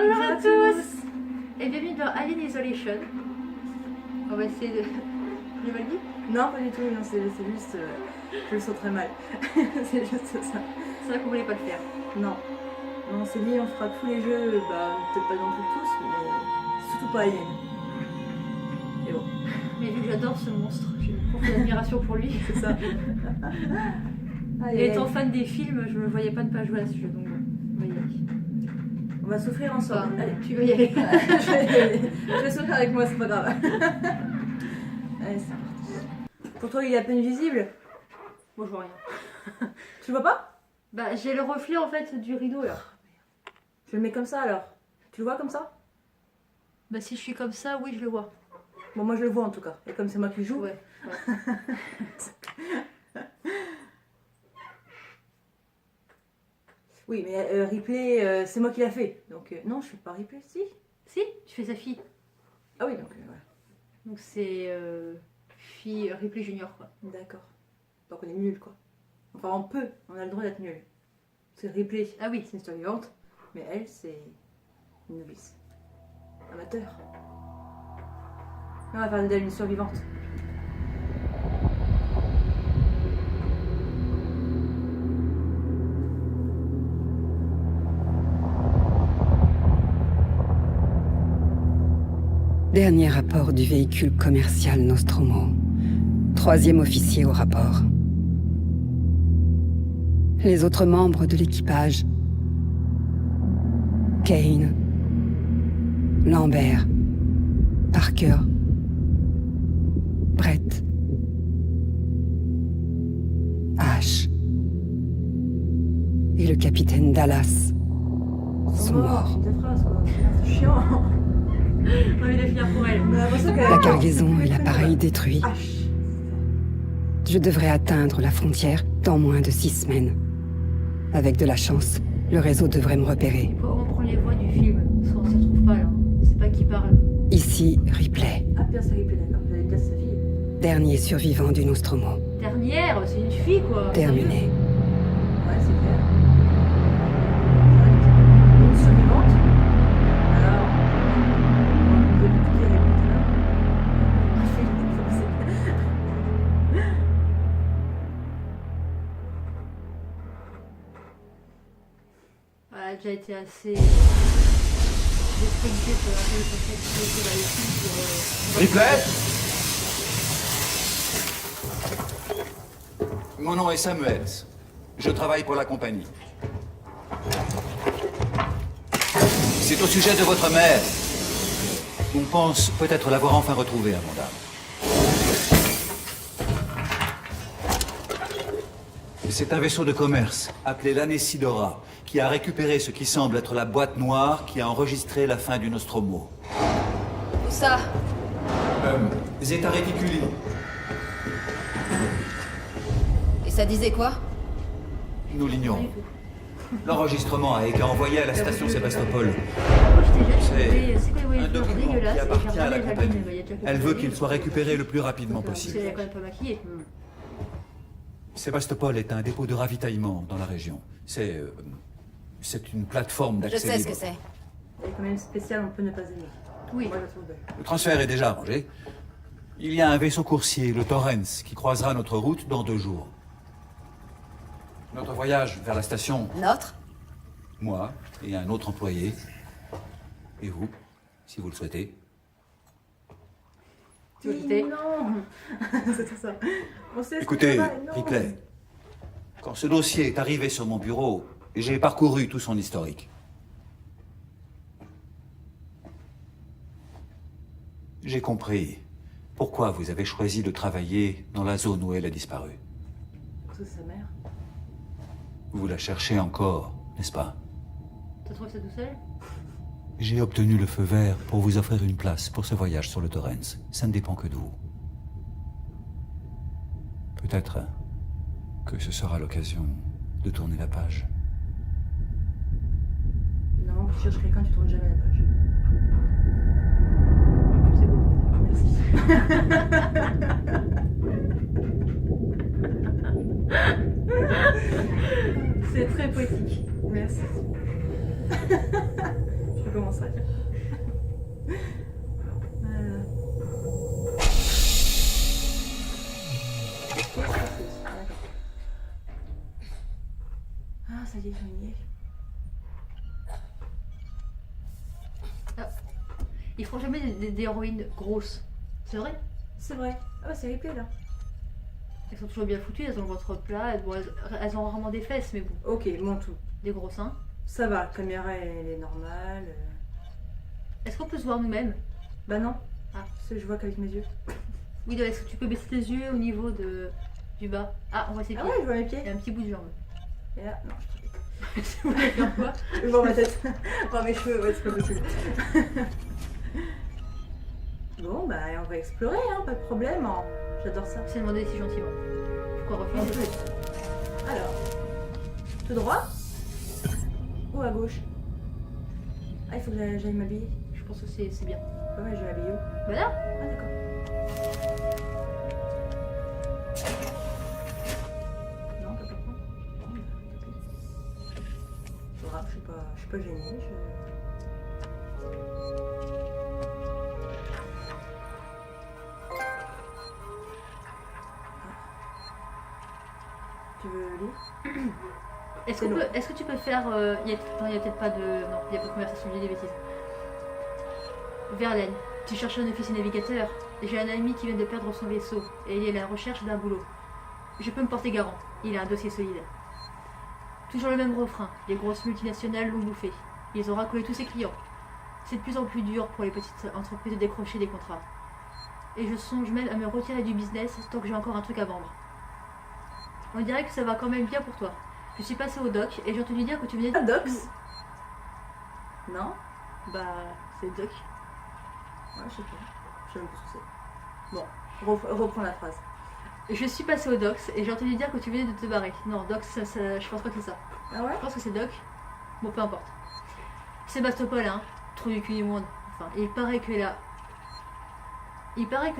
Bonjour à tous et bienvenue dans Alien Isolation. On va essayer de... J'ai mal dit? Non, pas du tout, non, c'est juste... je le sens très mal. C'est juste ça. C'est vrai qu'on voulait pas le faire. Non. Non, on s'est dit, on fera tous les jeux, bah peut-être pas non plus tous, mais surtout pas Alien. Et bon. Mais vu que j'adore ce monstre, j'ai une profonde admiration pour lui. C'est ça. Et étant fan des films, je me voyais pas ne pas jouer à ce jeu, donc bon, on va y aller. On va souffrir ensemble. Enfin, Allez. tu veux y aller? Je vais souffrir avec moi, c'est pas grave. Allez, c'est parti. Pour toi, il est à peine visible? Moi, je vois rien. Tu le vois pas? Bah, j'ai le reflet en fait du rideau là. Je le mets comme ça alors. Tu le vois comme ça? Bah, si je suis comme ça, oui, je le vois. Bon, moi je le vois en tout cas. Et comme c'est moi qui joue. Ouais. Oui, mais Ripley, c'est moi qui l'a fait. Donc, non, je fais pas Ripley, si. Si, tu fais sa fille. Ah oui, donc voilà. Donc c'est fille Ripley Junior quoi. D'accord. Donc on est nul quoi. Enfin, on a le droit d'être nul. C'est Ripley, Ah oui. c'est une histoire vivante, mais elle, c'est une novice. Amateur. On va faire d'elle une histoire vivante. Dernier rapport du véhicule commercial Nostromo. 3e officier au rapport. Les autres membres de l'équipage. Kane. Lambert. Parker. Brett. Ash. Et le capitaine Dallas sont morts. C'est une phrase quoi. C'est chiant. J'ai envie de finir pour elle. La cargaison et l'appareil détruits. H. Je devrais atteindre la frontière dans moins de 6 semaines. Avec de la chance, le réseau devrait me repérer. Faut on prend les voix du film, parce qu'on se retrouve pas là. C'est pas qui parle. Ici, Ripley, Ah, Pierre, c'est Ripley, d'accord. Vous allez dire sa fille. dernier survivant du Nostromo. Dernière, c'est une fille quoi. Terminé. Ouais, c'est clair. Une survivante. Alors. Vous avez tout dit Elle a déjà été assez déstabilisée pour un peu le contexte qui était dans les films sur... Mon nom est Samuels. Je travaille pour la compagnie. C'est au sujet de votre mère. On pense peut-être l'avoir enfin retrouvée, Amanda. C'est un vaisseau de commerce, appelé l'Anesidora, qui a récupéré ce qui semble être la boîte noire qui a enregistré la fin du Nostromo. Où ça? Zeta Reticuli. Et ça disait quoi? Nous l'ignorons. L'enregistrement a été envoyé à la station Sébastopol. Moi j'étais jeune, C'est c'est quoi les un voyages document qui dégueulasses et j'ai appartient à la regardé compagnie. il y a déjà quelques Elle veut années. qu'il soit récupéré le plus rapidement Parce possible. qu'elle est quand même pas maquillée. Sébastopol est un dépôt de ravitaillement dans la région. C'est une plateforme Je d'accès sais ce libre. que c'est. Elle est quand même spéciale, on peut ne pas aimer. Oui. Moi, je la trouve belle. Le transfert est déjà arrangé. Il y a un vaisseau coursier, le Torrens, qui croisera notre route dans 2 jours. Notre voyage vers la station, Notre? moi et un autre employé, et vous, si vous le souhaitez. Tu veux quitter? Non. C'est tout ça. On sait ce Écoutez, qu'on fait, non. Ripley, quand ce dossier est arrivé sur mon bureau, j'ai parcouru tout son historique. J'ai compris pourquoi vous avez choisi de travailler dans la zone où elle a disparu. Parce que c'est sa mère. Vous la cherchez encore, n'est-ce pas? T'as trouvé ça tout seul? J'ai obtenu le feu vert pour vous offrir une place pour ce voyage sur le Torrens. Ça ne dépend que de vous. Peut-être que ce sera l'occasion de tourner la page. Non, tu cherches quelqu'un, tu tournes jamais la page. C'est beau. Merci. C'est très poétique. Merci. Je peux comment ça dire. Voilà. Qu'est-ce que c'est? D'accord. Ah, ça y est, on y est. Ils font jamais des héroïnes grosses. C'est vrai? C'est vrai. Ah, bah, c'est replay là. Elles sont toujours bien foutues, elles ont le ventre plat, elles ont rarement des fesses, mais bon, Ok, bon, tout. des gros seins. Ça va, la caméra elle est normale. Est-ce qu'on peut se voir nous-mêmes? Bah non. Ah. Parce que je vois qu'avec mes yeux. Oui, est-ce que tu peux baisser tes yeux au niveau du bas? Ah, on voit ses pieds. Ah ouais, je vois mes Il y pieds. a un petit bout de jambe. Et là, non, je te Vous voulez faire quoi? Je vois ma tête. Voir mes cheveux, ouais, c'est pas possible. Bon, bah, on va explorer, hein, pas de problème. Hein. J'adore ça. C'est demandé si gentiment. Pourquoi En refuser? plus. Alors, tout droit ou à gauche? Ah, il faut que j'aille m'habiller. Je pense que c'est bien. Ouais, mais je vais m'habiller où? Bah là, Ah, d'accord. Non, t'as pas prendre? Non, bah, tant pis. C'est grave, je suis pas gênée. Tu veux lire? est-ce C'est que tu peux faire. Non, il y a peut-être pas de. Non, il n'y a pas de conversation, je dis des bêtises. Verlaine, tu cherches un officier navigateur. J'ai un ami qui vient de perdre son vaisseau et il est à la recherche d'un boulot. Je peux me porter garant, il a un dossier solide. Toujours le même refrain, les grosses multinationales l'ont bouffé. Ils ont racolé tous ses clients. C'est de plus en plus dur pour les petites entreprises de décrocher des contrats. Et je songe même à me retirer du business tant que j'ai encore un truc à vendre. On dirait que ça va quand même bien pour toi. Je suis passée au doc et j'ai entendu dire que tu venais Ah, de... Docs? Non? Bah, c'est doc. Ouais, je sais pas. Je sais même pas ce que c'est. Bon, reprends la phrase. Je suis passée au docs et j'ai entendu dire que tu venais de te barrer. Non, doc, je pense pas que c'est ça. Ah ouais? Je pense que c'est doc. Bon, peu importe. Sébastopol, hein. Trou du cul du monde. Enfin, il paraît que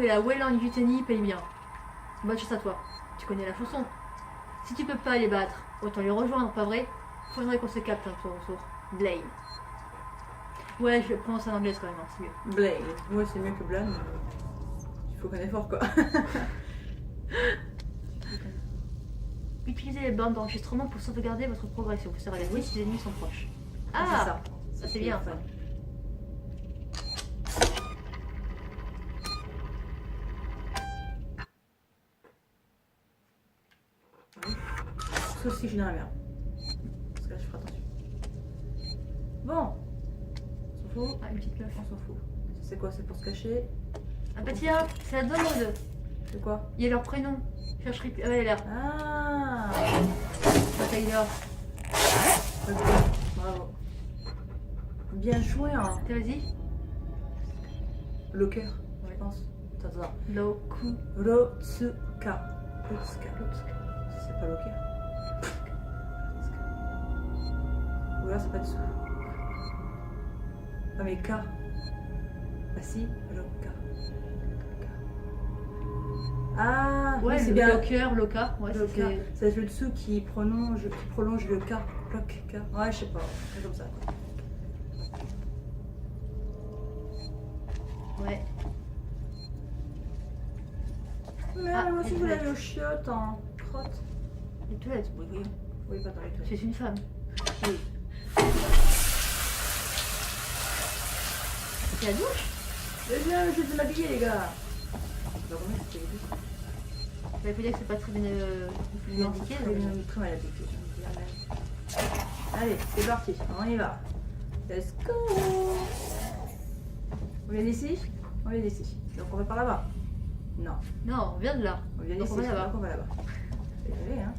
la Weyland Yutani paye bien. Bonne chance à toi. Tu connais la chanson. Si tu peux pas les battre, autant les rejoindre, pas vrai? Faudrait qu'on se capte un tour au tour. Blame. Ouais, je prononce en anglais quand même, hein, c'est mieux. Blame. Ouais, c'est mieux que blâme. Il faut qu'on est fort, quoi. Utilisez les bornes d'enregistrement pour sauvegarder votre progression. Vous serez averti si les ennemis sont proches. c'est Ah, ça. ça c'est bien ça. Oui. Sauf si je suis dans la merde. Parce que là, je ferai attention. Bon. On s'en fout. Ah, une petite meuf. On s'en fout. C'est quoi? C'est pour se cacher? Ah bah tiens, c'est la demande. C'est quoi? Il y a leur prénom. Cherche Rip. Ah, elle est là. Ah. Taylor. Ok. Bravo. Bien joué, hein. Vas-y. Locker, je pense. Attends. Loku. Rotsuka. Rotsuka. C'est pas Locker. Ou alors c'est pas dessous. Ah mais K. Ah si, Loka. Ah, Ouais, oui, c'est le bien. Locker, Loka. Ouais, Loka. c'est. C'est le dessous qui prolonge le K. Lock, K. Ouais, je sais pas. C'est comme ça. Ouais. Mais Ah, moi aussi les je voulais aller toilettes. aux chiottes en crotte. Les toilettes. Oui, oui. Oui, pas dans les toilettes. C'est une femme. Oui. C'est la douche? Mais viens, je vais m'habiller, les gars. Je vais remettre les douches. Ça veut dire que c'est pas très bien Non, indiqué. c'est très mal appliqué. je vais dire même. Allez, c'est parti, on y va. Let's go. On vient d'ici? On vient d'ici. Donc on va par là-bas? Non, Non, on vient de là. on vient Donc d'ici. on va là-bas. Donc on va là-bas. Désolé, hein.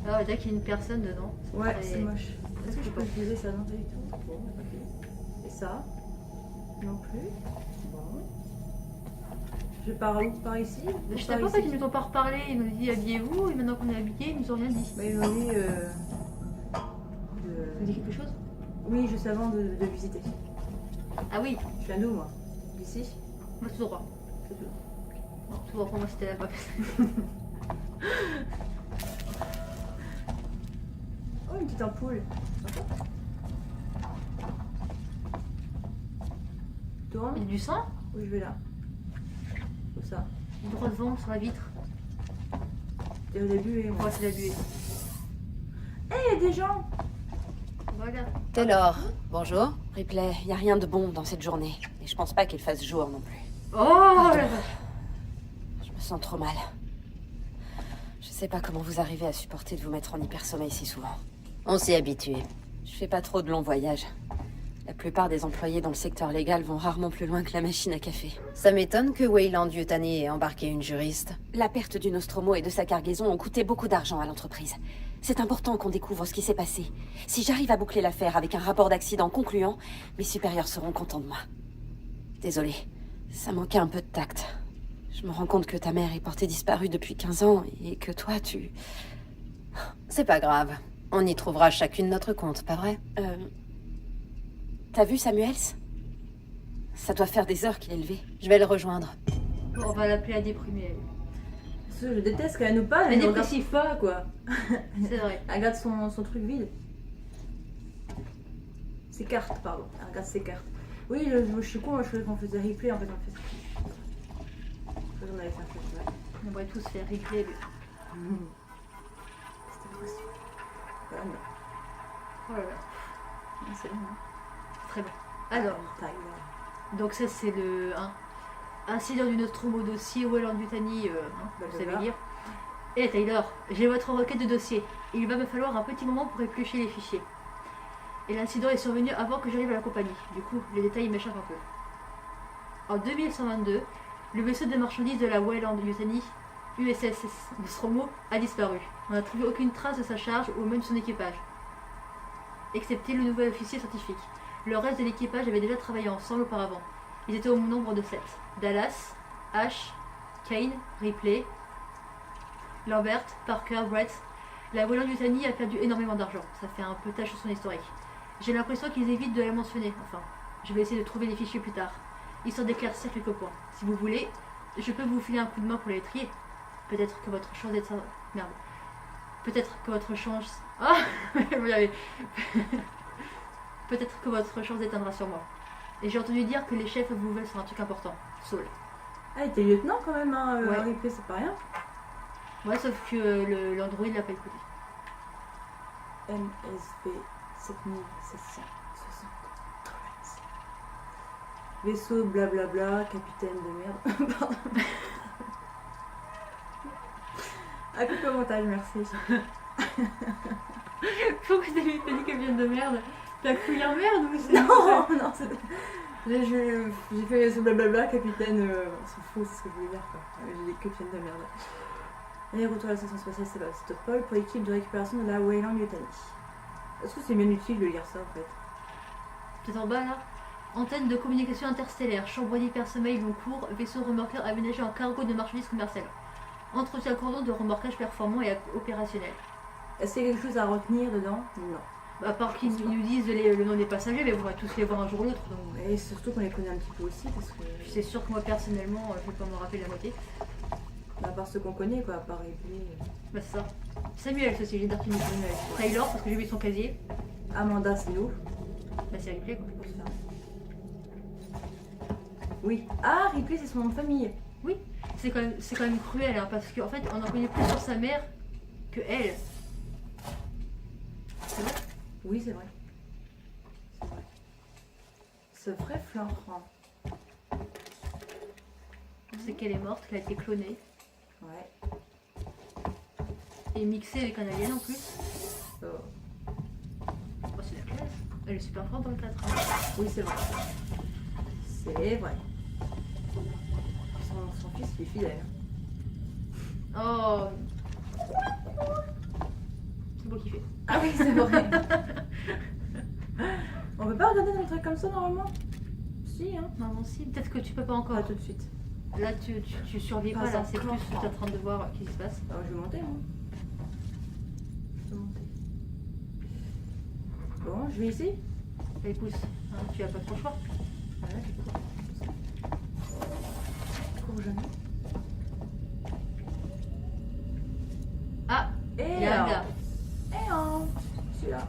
Ah, ouais, dès qu'il y a une personne dedans. Ouais, très- c'est moche. Est-ce que je peux utiliser ça? Non, pas du tout. Bon, ok. Et ça? Non plus. Bon. Je pars où? Par ici? Je Ou sais pas, qu'ils nous ont pas reparlé. Ils nous ont dit habillez-vous et maintenant qu'on est habillés, ils nous ont rien dit. Bah, ils m'ont dit. Vous avez dit quelque chose? Oui, juste avant de visiter. Ah oui, Je viens d'où, moi? D'ici? moi tout droit. C'est tout. Non, tout droit pour moi c'était là-bas. Oh, une petite ampoule. tourne. Il y a du sang? Oui, je vais là. Où ça? Droit devant, sur la vitre. T'es au début et moi. Ouais, c'est la buée. Eh, il y a des gens! Voilà. Taylor, bonjour. Ripley, y a rien de bon dans cette journée. Et je pense pas qu'il fasse jour non plus. Oh la vache. Je me sens trop mal. Je sais pas comment vous arrivez à supporter de vous mettre en hypersommeil si souvent. On s'y est habitué. Je fais pas trop de longs voyages. La plupart des employés dans le secteur légal vont rarement plus loin que la machine à café. Ça m'étonne que Weyland Yutani ait embarqué une juriste. La perte du Nostromo et de sa cargaison ont coûté beaucoup d'argent à l'entreprise. C'est important qu'on découvre ce qui s'est passé. Si j'arrive à boucler l'affaire avec un rapport d'accident concluant, mes supérieurs seront contents de moi. Désolée, ça manquait un peu de tact. Je me rends compte que ta mère est portée disparue depuis 15 ans et que toi, tu... C'est pas grave. On y trouvera chacune notre compte, pas vrai? T'as vu Samuels? Ça doit faire des heures qu'il est levé. Je vais le rejoindre. Bon, on va l'appeler la déprimée. Elle. Parce que je déteste quand elle nous parle, Elle elle est ne regarde pas, quoi. C'est vrai. Elle regarde son truc vide. Ses cartes, pardon. Elle regarde ses cartes. Oui, je suis con, je croyais qu'on faisait replay, en fait, on fait ça. Je croyais qu'on allait faire ça, ouais. On devrait tous faire replay. Mais... C'était facile. Voilà, non. Oh là là. Ah, c'est bon, hein. Très bien. Alors, Taille, donc ça c'est le 1. Incident du Nostromo dossier, Weyland Yutani, vous savez lire. Et Taylor, j'ai votre requête de dossier. Il va me falloir un petit moment pour éplucher les fichiers. Et l'incident est survenu avant que j'arrive à la compagnie. Du coup, les détails m'échappent un peu. En 2122, le vaisseau de marchandises de la Weyland Yutani, USS Nostromo, a disparu. On n'a trouvé aucune trace de sa charge ou même de son équipage. Excepté le nouvel officier scientifique. Le reste de l'équipage avait déjà travaillé ensemble auparavant. Ils étaient au nombre de 7. Dallas, Ash, Kane, Ripley, Lambert, Parker, Brett. La Weyland Yutani a perdu énormément d'argent. Ça fait un peu tâche sur son historique. J'ai l'impression qu'ils évitent de la mentionner. Enfin, je vais essayer de trouver les fichiers plus tard, histoire d'éclaircir quelques points. Si vous voulez, je peux vous filer un coup de main pour les trier. Peut-être que votre chance d'être... Merde. Peut-être que votre chance... Ah vous y avez... Peut-être que votre chance déteindra sur moi. Et j'ai entendu dire que les chefs vous veulent sur un truc important. Saul. Ah, il était lieutenant quand même, hein. Ouais. Ripley, c'est pas rien. Ouais, sauf que l'android l'a pas écouté. MSV 7760. Torrens. Vaisseau blablabla, capitaine de merde. Pardon. Ah, coupe au montage, merci. Pourquoi t'as dit capitaine de merde? T'as couillé en merde ou c'est... Non, non, c'est... J'ai fait ce blablabla, capitaine, on s'en fout, c'est ce que je voulais dire, quoi. J'ai dit capitaine de merde. Et retour à la station spatiale Sébastopol pour l'équipe de récupération de la Weyland Yutani. Est-ce que c'est bien utile de lire ça, en fait? Peut-être en bas, là. Antenne de communication interstellaire, chambre d'hypersommeil long cours, vaisseau remorqueur aménagé en cargo de marchandises commerciales. Entretien cordon de remorquage performant et opérationnel. Est-ce qu'il y a quelque chose à retenir dedans? Non. À part qu'ils nous disent le nom des passagers, mais on va tous les voir un jour ou l'autre. Donc Et surtout qu'on les connaît un petit peu aussi, parce que... c'est sûr que moi, personnellement, je vais pas me rappeler la moitié. À part ceux qu'on connaît, quoi, à part Ripley. Bah c'est ça. Samuel, aussi, j'ai d'artillerie Samuel. Taylor, parce que j'ai vu son casier. Amanda, c'est nous. Bah c'est Ripley, quoi. Oui. Ah, Ripley, c'est son nom de famille. Oui, c'est quand même cruel, hein, parce qu'en fait, on en connaît plus sur sa mère que elle. C'est vrai? Oui, c'est vrai. C'est vrai. C'est vrai, Florent. C'est qu'elle est morte, qu'elle a été clonée Ouais. et mixée avec un alien en plus. Oh. Oh, c'est la classe. Elle est super forte dans le 4. Oui, c'est vrai. C'est vrai. Son fils, il est fidèle. Oh, c'est beau kiffer. Ah oui, c'est vrai. On peut pas regarder un truc comme ça, normalement? Si, hein. Maman, si, peut-être que tu peux pas Pas encore. tout de suite. Là, tu survis Pas pas, là, c'est plus encore. tu es en train de voir ce qui se passe. Ah, je vais monter, moi. Je vais monter. Bon, je vais ici. Elle pousse, hein, tu as pas trop le choix. Voilà, je cours jamais. Ah, Et il y a un gars. Et un. Celui-là.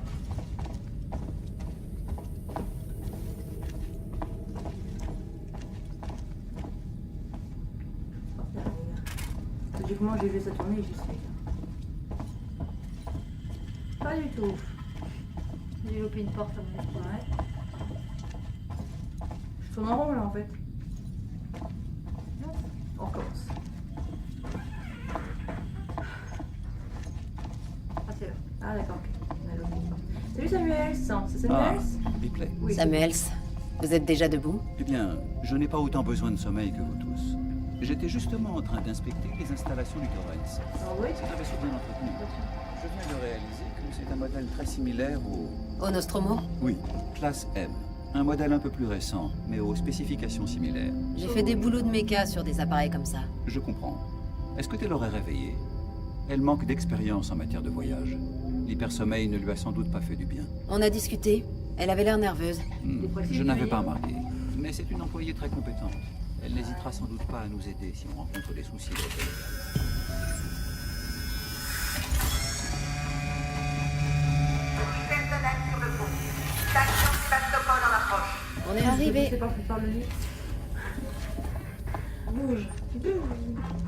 logiquement, j'ai vu ça tourner et j'y suis. Pas du tout. J'ai loupé une porte à mon avis. Ouais. Je tourne en rond là en fait. On recommence. Ah, c'est là. Ah d'accord, ok. On a loupé une porte. Salut Samuel, c'est Samuel? Bipley. Oui. Samuels, vous êtes déjà debout? Eh bien, je n'ai pas autant besoin de sommeil que vous tous. J'étais justement en train d'inspecter les installations du Torrens. Ah oui. C'est un vaisseau bien entretenu. Je viens de réaliser que c'est un modèle très similaire au... Au Nostromo? Oui, classe M. Un modèle un peu plus récent, mais aux spécifications similaires. J'ai fait des boulots de méca sur des appareils comme ça. Je comprends. Est-ce que tu l'aurais réveillée? Elle manque d'expérience en matière de voyage. L'hypersommeil ne lui a sans doute pas fait du bien. On a discuté. Elle avait l'air nerveuse. Je n'avais pas remarqué. Mais c'est une employée très compétente. Elle n'hésitera sans doute pas à nous aider si on rencontre des soucis de localisation. Personnel sur le pont. Station Sébastopol en approche. On est arrivé. C'est pas fait par le lit. Bouge.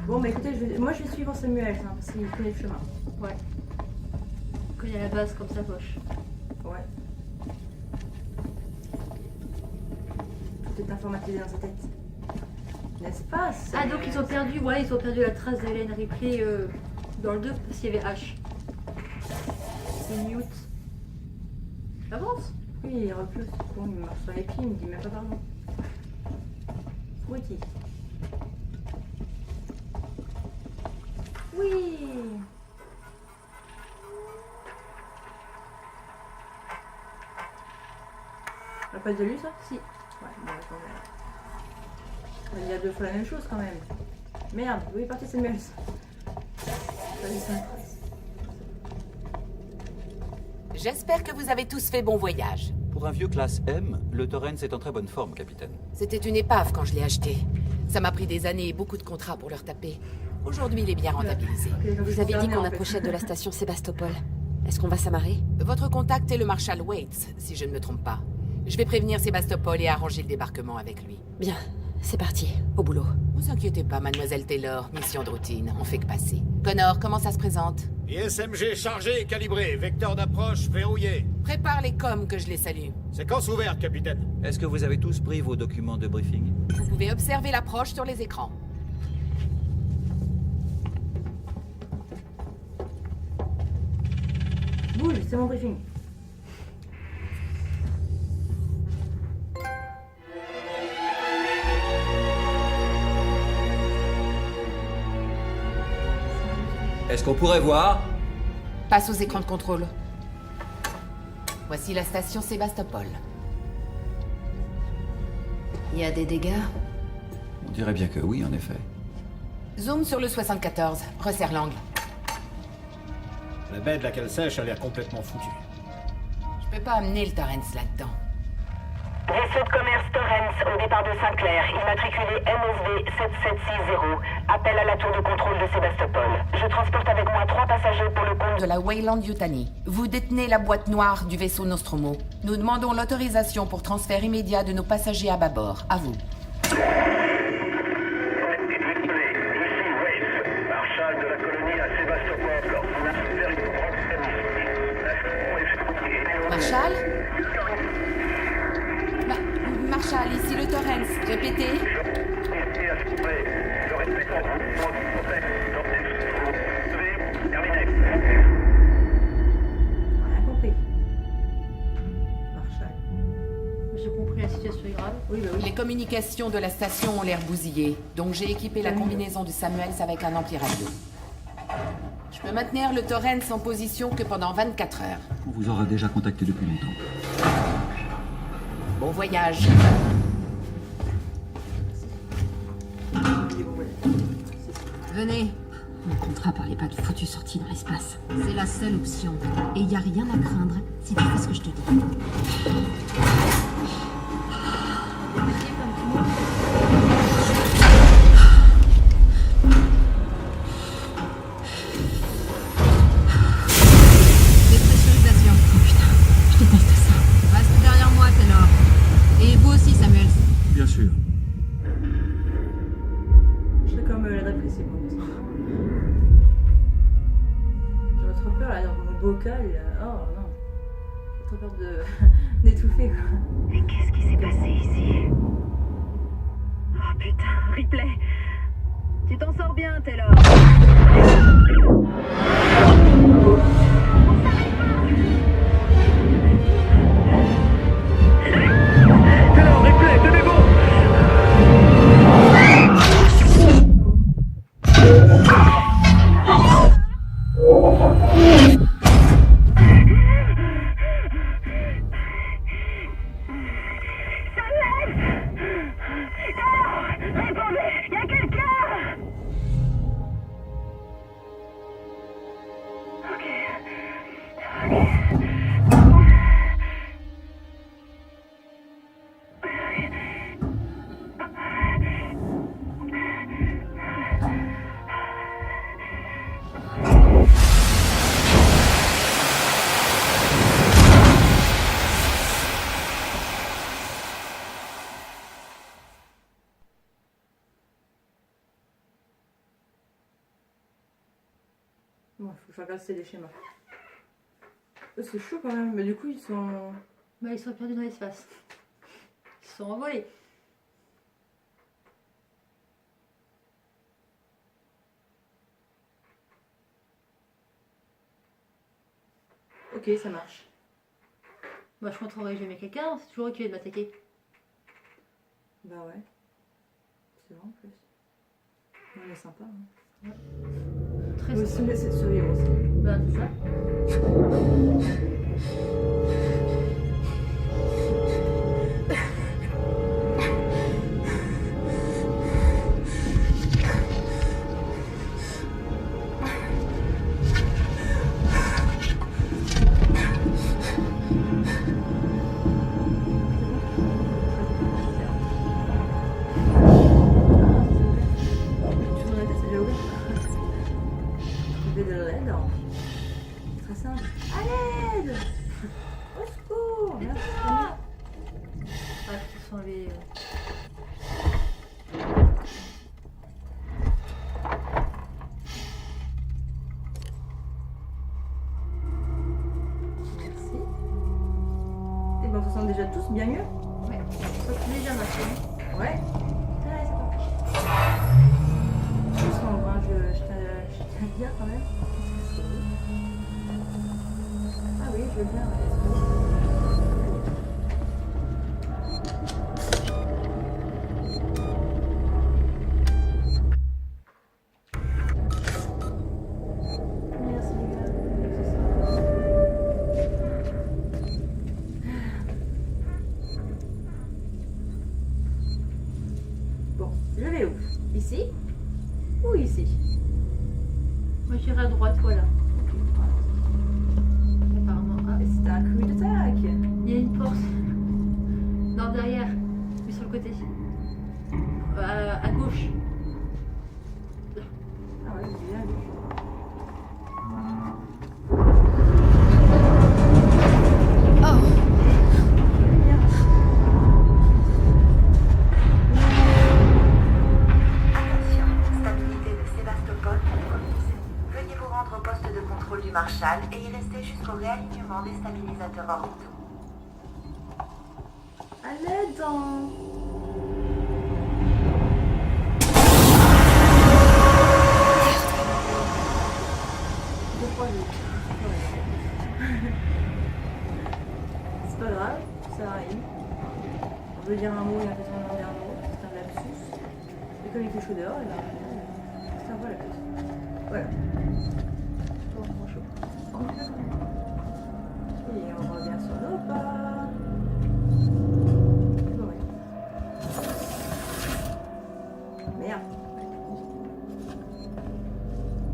Bon bah écoutez, moi je vais suivre Samuel hein, parce qu'il connaît le chemin. Ouais. Il connaît la base comme sa poche. Ouais. Tout est informatisé dans sa tête. N'est-ce pas Ah, donc ils ont perdu, ouais, ils ont perdu la trace d'Hélène Ripley dans le 2 parce qu'il y avait H. C'est Newt. Avance. Oui, il repousse, c'est con, il marche sur les pieds, il me dit même pas pardon. Wiki. Oui. On n'a pas déjà lu ça? Si. Ouais, bon, attendez. On va dire deux fois la même chose quand même. Merde, où est parti Samuel? Vas-y, ça me trace. J'espère que vous avez tous fait bon voyage. Pour un vieux classe M, le Torrens est en très bonne forme, capitaine. C'était une épave quand je l'ai acheté. Ça m'a pris des années et beaucoup de contrats pour le retaper. Aujourd'hui, il est bien rentabilisé. Vous avez dit qu'on approchait de la station Sébastopol. Est-ce qu'on va s'amarrer? Votre contact est le Marshal Waits, si je ne me trompe pas. Je vais prévenir Sébastopol et arranger le débarquement avec lui. Bien, c'est parti, au boulot. Vous inquiétez pas, mademoiselle Taylor, mission de routine, on fait que passer. Connor, comment ça se présente? ISMG chargé et calibré, vecteur d'approche verrouillé. Prépare les coms que je les salue. Séquence ouverte, capitaine. Est-ce que vous avez tous pris vos documents de briefing? Vous pouvez observer l'approche sur les écrans. Bouge, c'est mon briefing. Est-ce qu'on pourrait voir? Passe aux écrans de contrôle. Voici la station Sébastopol. Il y a des dégâts? On dirait bien que oui, en effet. Zoom sur le 74, resserre l'angle. La baie de laquelle sèche a l'air complètement foutue. Je peux pas amener le Torrens là-dedans. Vaisseau de commerce Torrens au départ de Saint-Clair, immatriculé MSV 7760. Appel à la tour de contrôle de Sébastopol. Je transporte avec moi 3 passagers pour le compte De la Wayland Yutani. Vous détenez la boîte noire du vaisseau Nostromo. Nous demandons l'autorisation pour transfert immédiat de nos passagers à bâbord. À vous. Marshal de la colonie à Sébastopol. On a fait une Marshal Marshal, ici le Torrens. Répétez. Rien compris. Marshal. J'ai compris, la situation est grave. Oui, bah oui. Les communications de la station ont l'air bousillées, donc j'ai équipé la combinaison de Samuels avec un ampli radio. Je peux maintenir le Torrens en position que pendant 24 heures. On vous aura déjà contacté depuis longtemps. Bon voyage. Venez. Mon contrat parlait pas de foutue sortie dans l'espace. C'est la seule option. Et y a rien à craindre si tu fais ce que je te dis. Dépressurisation. Oh putain, je déteste ça. Reste derrière moi, Taylor. Et vous aussi, Samuel. Bien sûr. Je serais comme la dépressive. Moi, parce que d'étouffer quoi. Mais qu'est-ce qui s'est passé ici? Oh putain, Ripley! Tu t'en sors bien, Taylor! Taylor, Ripley, tenez bon! Répondez! Y'a quelqu'un! Bon, faut que je regarde si c'est des schémas. C'est chaud quand même, mais du coup ils sont... Bah, ils sont perdus dans l'espace. Ils se sont envolés. Ok, ça marche. Bah, je contrôlerai jamais quelqu'un, c'est toujours eux qui viennent m'attaquer. Bah ouais. C'est vrai en plus. On est sympa. Hein. Très Moi aussi, sympa. mais c'est de survivre aussi. Bah, c'est ça. Tu m'en as dit, c'est déjà ouvert. Trouver de l'aide. Très simple. À l'aide! Au secours! Merci. Ah, ce sont les... Merci. Et ben, on se sent déjà tous bien mieux. Ouais, sauf légère machine. Ouais. Ouais, c'est parti. Je sens, hein, je tiens à dire quand même. Ah oui, je veux bien. Merci les gars. C'est ça. Bon, je vais où? Ici? Ou ici? Moi, j'irai à droite, voilà. Apparemment. Ah, C'est un coup d'attaque. il y a une porte. Non, derrière. Mais sur le côté. À gauche. Ah ouais, c'est bien. Attention, stabilité de Sébastopol compromise. Veuillez vous rendre au poste de contrôle du Marshall et y rester jusqu'au réalignement des stabilisateurs orbitaux. À l'aide hein. Deux, trois jours. C'est pas grave, ça arrive. On veut dire un mot et après on en dit un autre, c'est un lapsus. Et comme il fait chaud dehors, et ben, c'est un vrai lapsus. Voilà. Bon, chaud. Et on revient sur nos pas. Bon, ouais. Merde.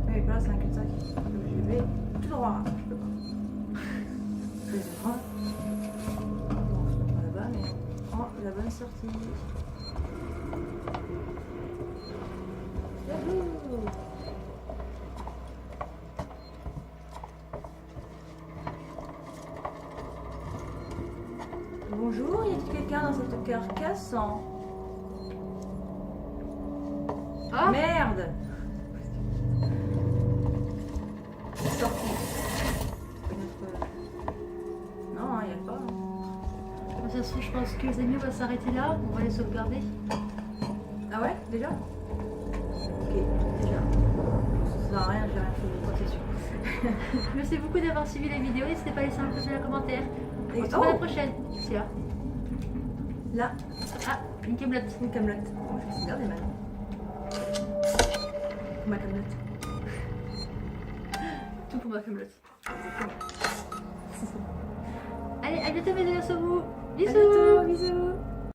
Mais là, c'est un cul-de-sac. Donc je vais tout droit. Je peux pas. Je vais droit. Bon, je ne pas là-bas, mais on prend la bonne sortie. Yahoo! Bonjour, y a-t-il quelqu'un dans cette carcasse? Ah, Merde! Sortie. Peut-être. Non, il n'y a pas. Hein. façon, je pense que les amis, on va s'arrêter là. On va les sauvegarder. Ah ouais, déjà? Ok, déjà. Ça sert à rien, j'ai rien fait, moi, c'est sûr. Merci beaucoup d'avoir suivi la vidéo. N'hésitez pas à laisser un pouce et un commentaire. On se Et- retrouve à la oh, prochaine. C'est là. là, Ah, une camelote. une camelote. Oh, je vais se garder maintenant. Ma camelote. Tout pour ma camelote. Allez, à bientôt mes deux sur vous. À Bisous. bientôt, bisous.